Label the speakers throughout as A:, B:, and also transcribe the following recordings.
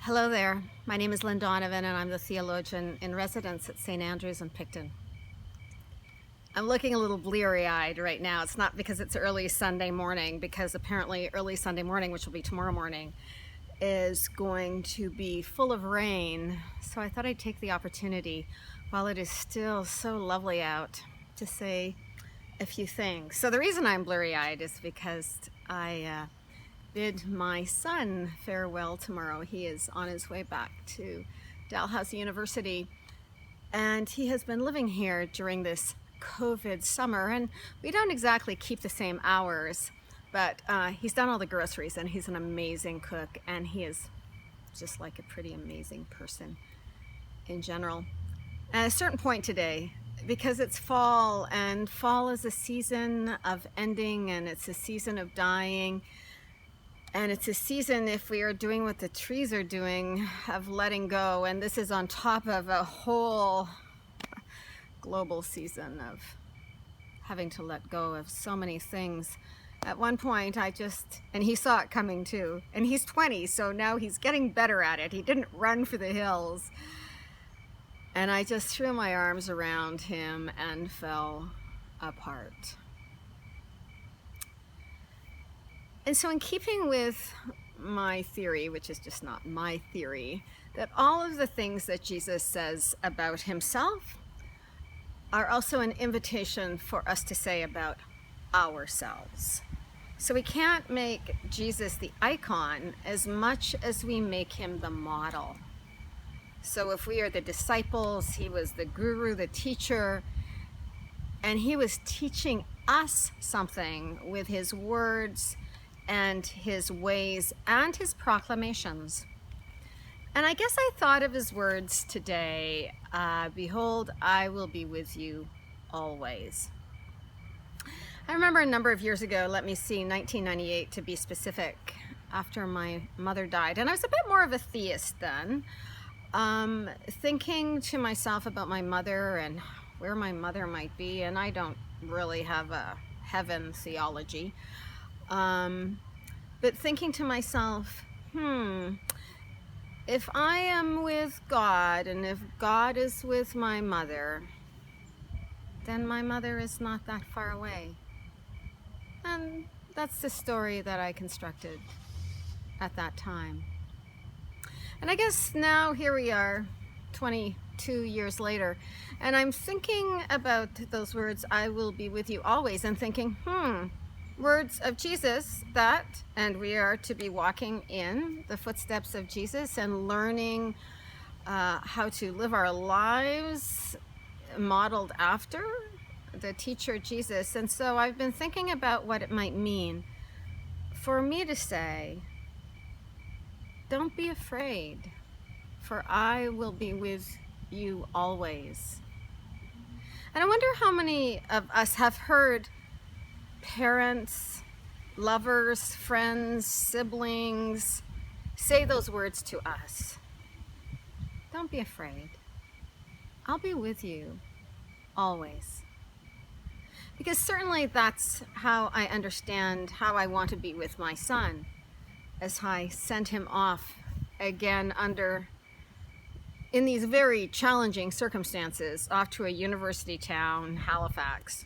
A: Hello there. My name is Lynn Donovan, and I'm the theologian in residence at St. Andrews in Picton. I'm looking a little bleary-eyed right now. It's not because it's early Sunday morning, because apparently early Sunday morning, which will be tomorrow morning, is going to be full of rain. So I thought I'd take the opportunity, while it is still so lovely out, to say a few things. So the reason I'm bleary-eyed is because I bid my son farewell tomorrow. He is on his way back to Dalhousie University, and he has been living here during this COVID summer, and we don't exactly keep the same hours, but he's done all the groceries, and he's an amazing cook, and he is just like a pretty amazing person in general. At a certain point today, because it's fall, and fall is a season of ending, and it's a season of dying, and it's a season, if we are doing what the trees are doing, of letting go. And this is on top of a whole global season of having to let go of so many things. At one point, and he saw it coming too, and he's 20, so now he's getting better at it. He didn't run for the hills. And I just threw my arms around him and fell apart. And so, in keeping with my theory, which is just not my theory, that all of the things that Jesus says about himself are also an invitation for us to say about ourselves. So we can't make Jesus the icon as much as we make him the model. So if we are the disciples, he was the guru, the teacher, and he was teaching us something with his words and his ways and his proclamations. And I guess I thought of his words today, behold, I will be with you always. I remember a number of years ago, 1998 to be specific, after my mother died, and I was a bit more of a theist then, thinking to myself about my mother and where my mother might be, and I don't really have a heaven theology. But thinking to myself, if I am with God and if God is with my mother, then my mother is not that far away. And that's the story that I constructed at that time. And I guess now here we are, 22 years later, and I'm thinking about those words, I will be with you always, and thinking, words of Jesus and we are to be walking in the footsteps of Jesus and learning how to live our lives modeled after the teacher Jesus. And so I've been thinking about what it might mean for me to say, don't be afraid, for I will be with you always. And I wonder how many of us have heard parents, lovers, friends, siblings say those words to us. Don't be afraid. I'll be with you always. Because certainly that's how I understand how I want to be with my son as I send him off again in these very challenging circumstances, off to a university town, Halifax.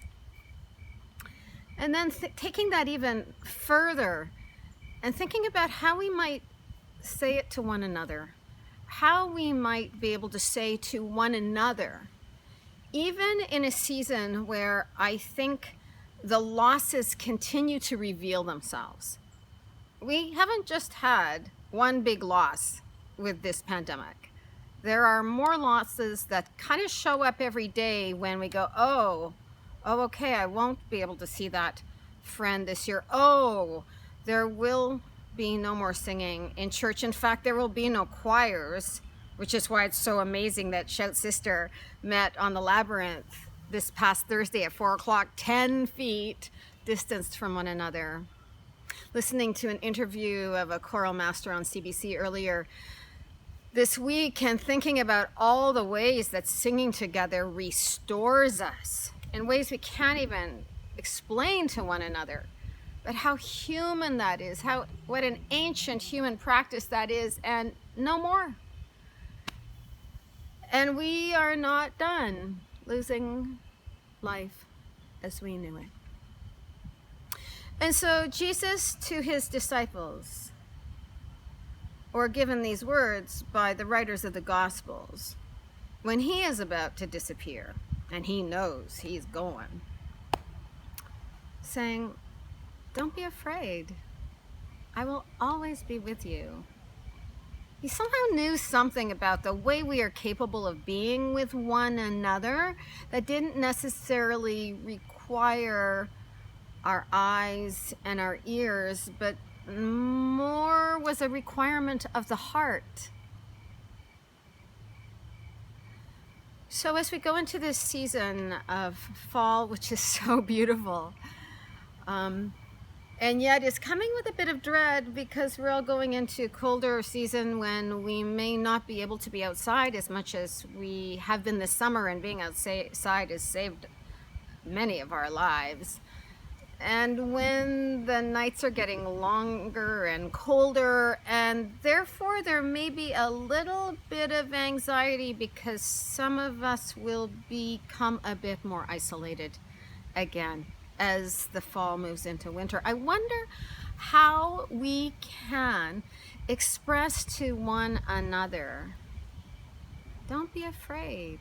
A: And then taking that even further and thinking about how we might say it to one another, how we might be able to say to one another, even in a season where I think the losses continue to reveal themselves. We haven't just had one big loss with this pandemic. There are more losses that kind of show up every day when we go, oh, okay, I won't be able to see that friend this year. Oh, there will be no more singing in church. In fact, there will be no choirs, which is why it's so amazing that Shout Sister met on the Labyrinth this past Thursday at 4 o'clock, 10 feet distanced from one another. Listening to an interview of a choral master on CBC earlier this week and thinking about all the ways that singing together restores us in ways we can't even explain to one another. but how human that is, what an ancient human practice that is, and no more. And we are not done losing life as we knew it. And so Jesus to his disciples, or given these words by the writers of the Gospels, when he is about to disappear, and he knows he's going, saying, don't be afraid. I will always be with you. He somehow knew something about the way we are capable of being with one another that didn't necessarily require our eyes and our ears, but more was a requirement of the heart. So as we go into this season of fall, which is so beautiful, and yet it's coming with a bit of dread because we're all going into colder season when we may not be able to be outside as much as we have been this summer, and being outside has saved many of our lives. And when the nights are getting longer and colder, and therefore there may be a little bit of anxiety because some of us will become a bit more isolated again as the fall moves into winter. I wonder how we can express to one another, don't be afraid.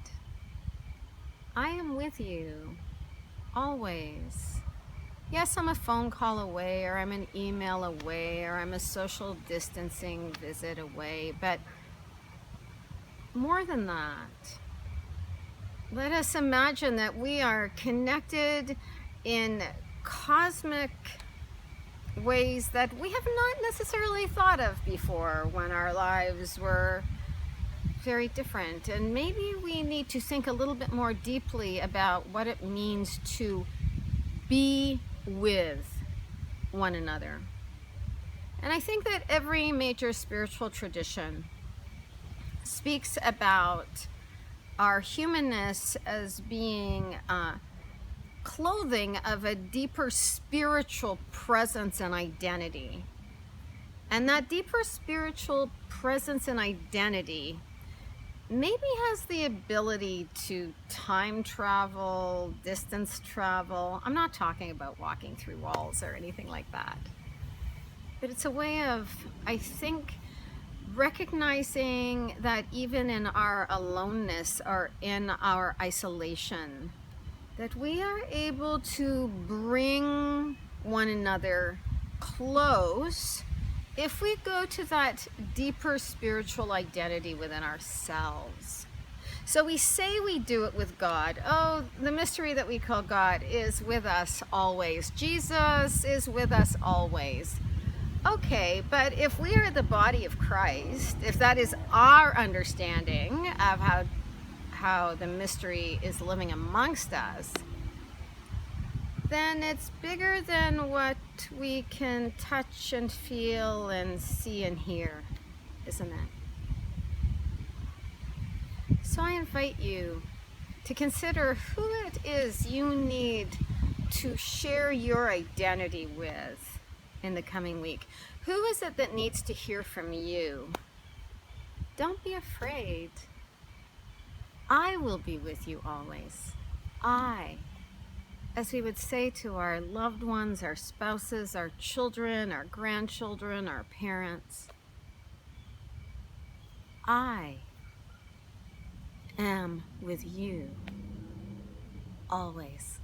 A: I am with you always. Yes, I'm a phone call away, or I'm an email away, or I'm a social distancing visit away, but more than that, let us imagine that we are connected in cosmic ways that we have not necessarily thought of before when our lives were very different. And maybe we need to think a little bit more deeply about what it means to be with one another. And I think that every major spiritual tradition speaks about our humanness as being clothing of a deeper spiritual presence and identity. And that deeper spiritual presence and identity maybe has the ability to time travel, distance travel. I'm not talking about walking through walls or anything like that. But it's a way of, I think, recognizing that even in our aloneness or in our isolation, that we are able to bring one another close if we go to that deeper spiritual identity within ourselves. So we say we do it with God. Oh, the mystery that we call God is with us always. Jesus is with us always. Okay, but if we are the body of Christ, if that is our understanding of how the mystery is living amongst us, then it's bigger than what we can touch and feel and see and hear, isn't it? So I invite you to consider who it is you need to share your identity with in the coming week. Who is it that needs to hear from you? Don't be afraid. I will be with you always. As we would say to our loved ones, our spouses, our children, our grandchildren, our parents, I am with you always.